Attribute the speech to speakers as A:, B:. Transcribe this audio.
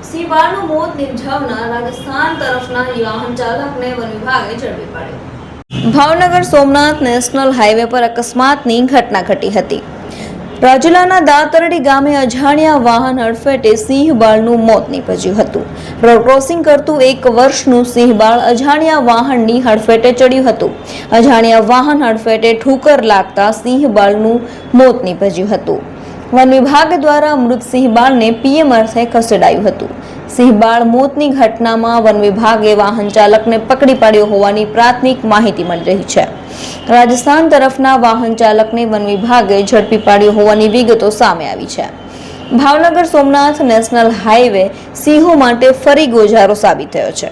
A: સિંહબાળનું મોત નિપજાવનાર રાજસ્થાન તરફના વાહન ચાલકને વન વિભાગે ઝડપી પાડ્યો। ભાવનગર સોમનાથ નેશનલ હાઈવે પર અકસ્માતની ઘટના ઘટી હતી। રાજુલાના દાતરડી ગામે અજાણ્યા વાહન હડફેટે સિંહબાળનું મોત નીપજ્યું હતું। રોડ ક્રોસિંગ કરતું 1 વર્ષનું સિંહબાળ અજાણ્યા વાહનની હડફેટે ચડ્યું હતું। અજાણ્યા વાહન હડફેટે ઠુકર લાગતા સિંહબાળનું મોત નીપજ્યું હતું। વન વિભાગ દ્વારા મૃત સિંહબાળને પીએમ અર્થે ખસેડાયું હતું। સિંહબાળ મોતની ઘટનામાં વન વિભાગે વાહન ચાલકને પકડી પાડ્યો હોવાની પ્રાથમિક માહિતી મળી રહી છે। રાજસ્થાન તરફના વાહન ચાલકને વન વિભાગે ઝડપી પાડ્યો હોવાની વિગતો સામે આવી છે। ભાવનગર સોમનાથ નેશનલ હાઈવે સિંહો માટે ફરી ગોઝારો સાબિત થયો છે।